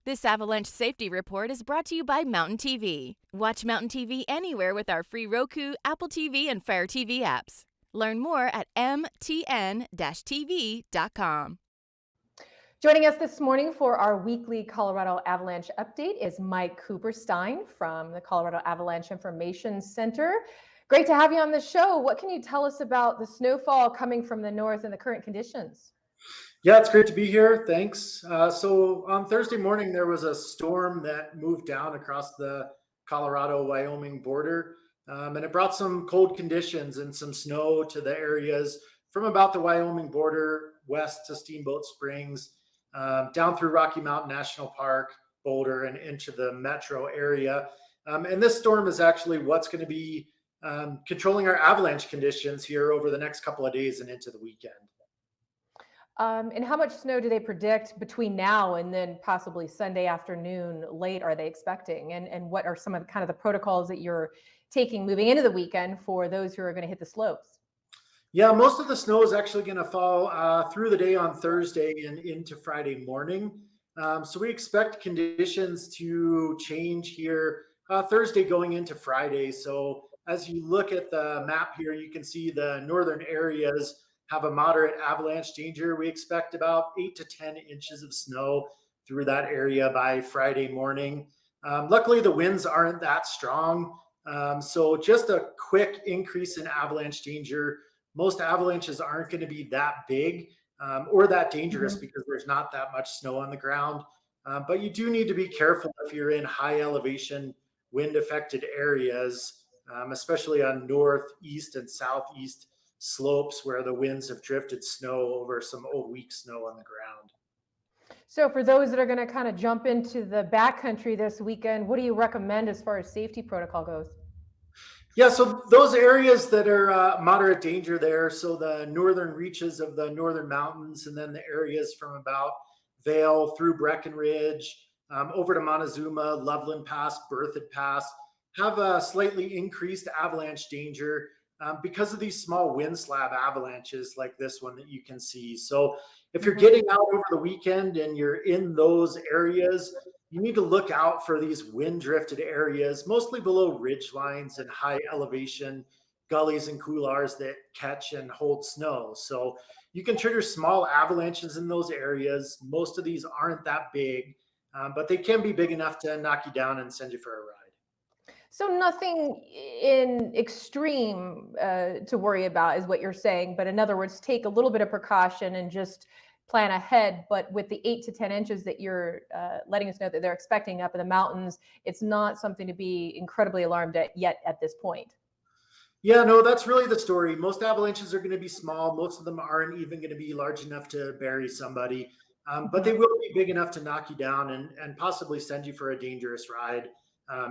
This Avalanche Safety Report is brought to you by Mountain TV. Watch Mountain TV anywhere with our free Roku, Apple TV, and Fire TV apps. Learn more at mtn-tv.com. Joining us this morning for our weekly Colorado Avalanche update is Mike Cooperstein from the Colorado Avalanche Information Center. Great to have you on the show. What can you tell us about the snowfall coming from the north and the current conditions? Yeah, it's great to be here. Thanks. So on Thursday morning, there was a storm that moved down across the Colorado-Wyoming border, and it brought some cold conditions and some snow to the areas from about the Wyoming border west to Steamboat Springs, down through Rocky Mountain National Park, Boulder, and into the metro area. And this storm is actually what's going to be controlling our avalanche conditions here over the next couple of days and into the weekend. And how much snow do they predict between now and then possibly Sunday afternoon late are they expecting? And what are some of the protocols that you're taking moving into the weekend for those who are going to hit the slopes? Yeah, most of the snow is actually going to fall through the day on Thursday and into Friday morning. So we expect conditions to change here Thursday going into Friday. So as you look at the map here, you can see the northern areas have a moderate avalanche danger. We expect about 8 to 10 inches of snow through that area by Friday morning. Luckily, the winds aren't that strong. So just a quick increase in avalanche danger. Most avalanches aren't going to be that big or that dangerous because there's not that much snow on the ground. But you do need to be careful if you're in high elevation wind affected areas, especially on northeast and southeast slopes where the winds have drifted snow over some old weak snow on the ground. So for those that are going to kind of jump into the backcountry this weekend, what do you recommend as far as safety protocol goes? Yeah, so those areas that are moderate danger there, so the northern reaches of the northern mountains, and then the areas from about Vail through Breckenridge, over to Montezuma, Loveland Pass, Berthoud Pass, have a slightly increased avalanche danger because of these small wind slab avalanches like this one that you can see. So if you're getting out over the weekend and you're in those areas, you need to look out for these wind drifted areas, mostly below ridge lines and high elevation gullies and couloirs that catch and hold snow. So you can trigger small avalanches in those areas. Most of these aren't that big, but they can be big enough to knock you down and send you for a ride. So nothing in extreme to worry about is what you're saying. But in other words, take a little bit of precaution and just plan ahead. But with the 8 to 10 inches that you're letting us know that they're expecting up in the mountains, it's not something to be incredibly alarmed at yet at this point. Yeah, no, that's really the story. Most avalanches are going to be small. Most of them aren't even going to be large enough to bury somebody, but they will be big enough to knock you down and possibly send you for a dangerous ride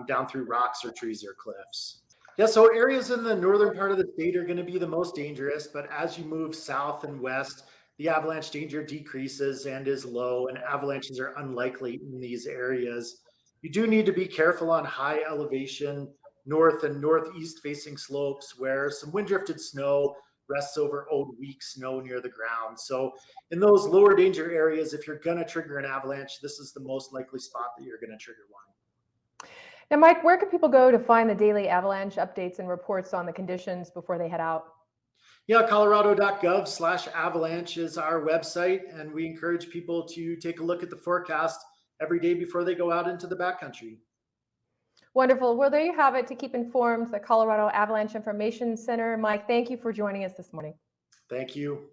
down through rocks or trees or cliffs. Yeah, so areas in the northern part of the state are going to be the most dangerous, but as you move south and west, the avalanche danger decreases and is low, and avalanches are unlikely in these areas. You do need to be careful on high elevation, north and northeast facing slopes where some wind drifted snow rests over old weak snow near the ground. So in those lower danger areas, if you're going to trigger an avalanche, this is the most likely spot that you're going to trigger one. Now, Mike, where can people go to find the daily avalanche updates and reports on the conditions before they head out? Yeah, colorado.gov/avalanche is our website, and we encourage people to take a look at the forecast every day before they go out into the backcountry. Wonderful. Well, there you have it. To keep informed, the Colorado Avalanche Information Center. Mike, thank you for joining us this morning. Thank you.